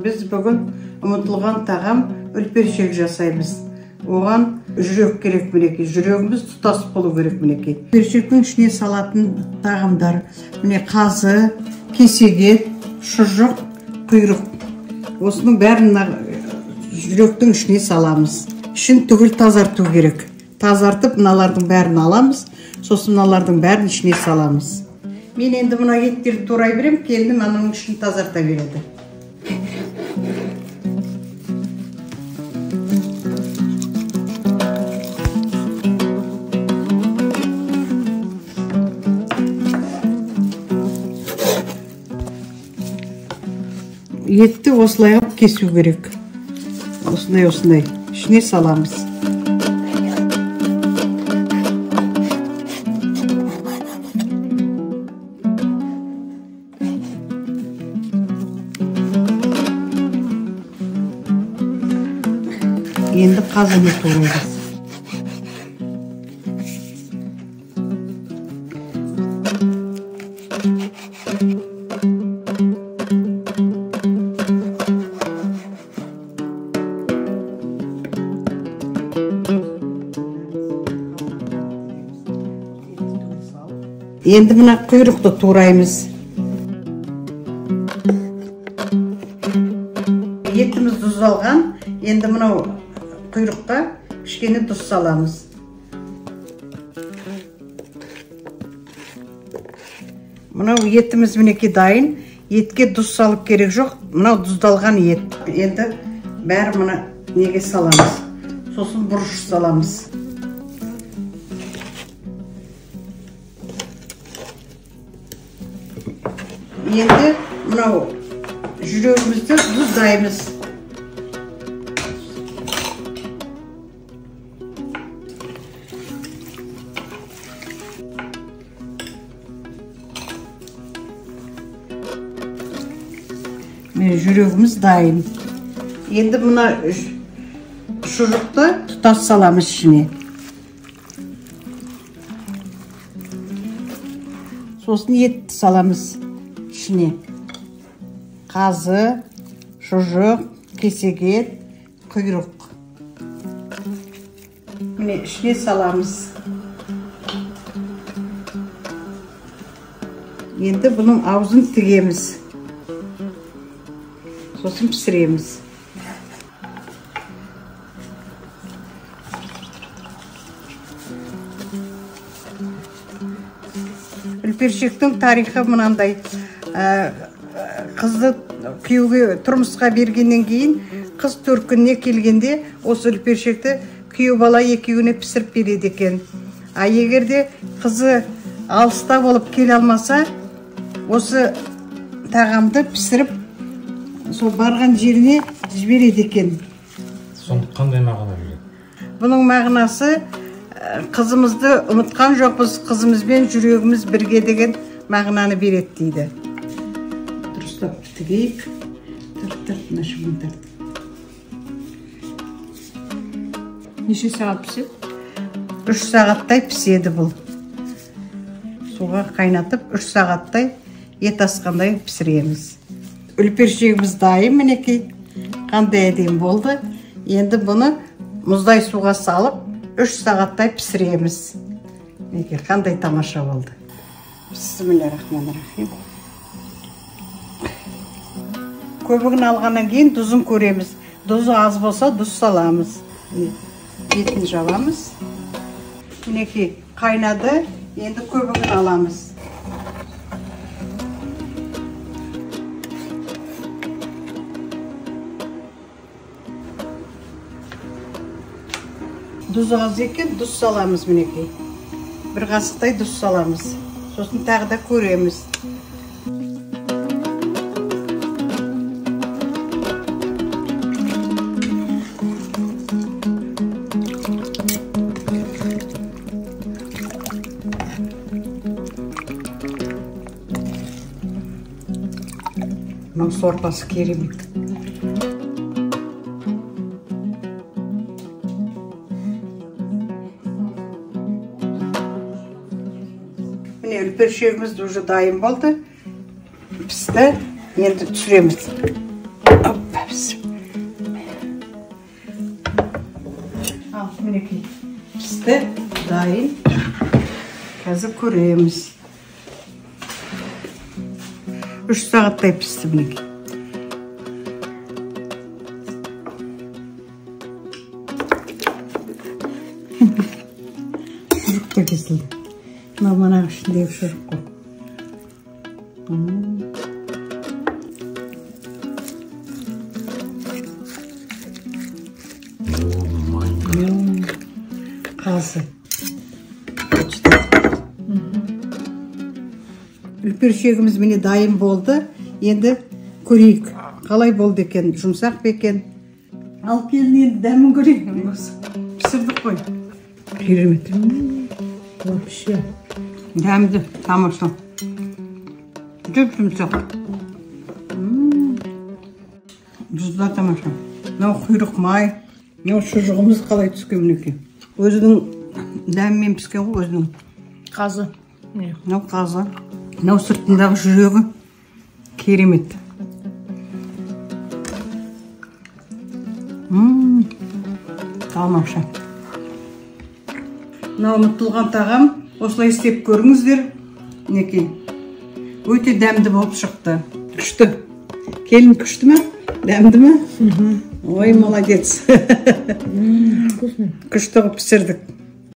Біз бүгін ұмытылған тағам үлпершек жасаймыз. Оған жүрек керек мінекей. Жүрегіміз тұтас болу керек мінекей. Үлпершектің ішіне салатын тағамдар. Міне қазы, кесеге, шұжық, құйрық. Осының бәрін жүректің ішіне саламыз. Ішін түгіл тазарту керек. Тазартып, мыналардың бәрін аламыз. Сосын мыналардың бәрін ішіне саламыз. Мен енді мына еттерді турай берем, келінім ананың ішін тазарта береді. Етті осылай қылып кесу керек. Осындай ішіне саламыз. Енді қазаны тураймыз. Енді мына құйрықты тураймыз. Етіміз тұздалған. Енді мынау құйрыққа кішкене тұз саламыз. Мынау етіміз мінекей дайын. Етке тұз салып керек жоқ. Мынау тұздалған ет. Енді бәрі мына неге саламыз. Сосын бұрыш саламыз. Енді мынау жүрегімізді тұздаймыз. Жүрегіміз дайын. Енді мына шұжықты тұтас саламыз ішіне. Сосын ет саламыз ішіне. Қазы, шұжық, кесегет, құйрық. Міне ішіне саламыз. Енді бұның аузын тігеміз. Сосын пісіреміз. Үлпершектің тарихы мынандай. Қызды күйеуге тұрмысқа бергеннен кейін, қыз 4 күніне келгенде осы үлпершекті күйеу бала екеуіне пісіріп береді екен. А егерде қызы алыста болып келе алмаса, осы тағамды пісіріп сол барған жеріне жібереді екен. Сонда қандай мағына береді? Бұның мағынасы қызымызды ұмытқан жоқпыз, қызымызбен жүрегіміз бірге деген мағынаны береді дейді. Дұрыстап тігейік. Тарт, нашығын тарт. Неше сағат піседі? 3 сағаттай піседі бұл. Суға қайнатып 3 сағаттай ет асқандай пісіреміз. Үлпершегіміз дайын мінекей. Қандай әдемі болды. Енді бұны мұздай суға салып 3 сағаттай пісіреміз. Мінекей қандай тамаша болды. Бисмиллахиррахманиррахим. Көбігін алғаннан кейін тұзын көреміз. Тұзы аз болса тұз саламыз. Етін жабамыз. Мінекей қайнады. Енді көбігін аламыз. Тұз аз екен, тұз саламыз мінекей. Bir қасықтай тұз саламыз. Сосын тағы да көреміз. Мынау сорпасы керемет. Міне үлпершегіміз уже дайын болды. Пісті. Енді түсіреміз. Оп. пісті, дайын. Қазір көреміз. 3 сағаттай пісті мінекей. Шұжық та кесілді. Мынау манағы ішіндегі шұжық қой. Қазы. Үлпершегіміз міне дайын болды. Енді көрейік. Қалай болды екен, жұмсақ па екен. Ал келін енді дәмін көрейік. Пісірдік қой. Керемет. Вообще. Дәмді, тамаша. Жүп жұмсақ. Жүзді тамаша. Мынау құйрық май. Мынау шұжығымыз қалай түскен мінекей. Өзінің дәмімен піскен ғой, өзінің. Қазы. Мынау қазы. Мынау сыртындағы жүрегі. Керемет. Тамаша. Мынау ұмытылған тағам. Осылай істеп көріңіздер. Мінекей. Өте дәмді болып шықты. Күшті. Келін күшті ме? Дәмді ме? Ой, молодец. Күшті қып пісірдік.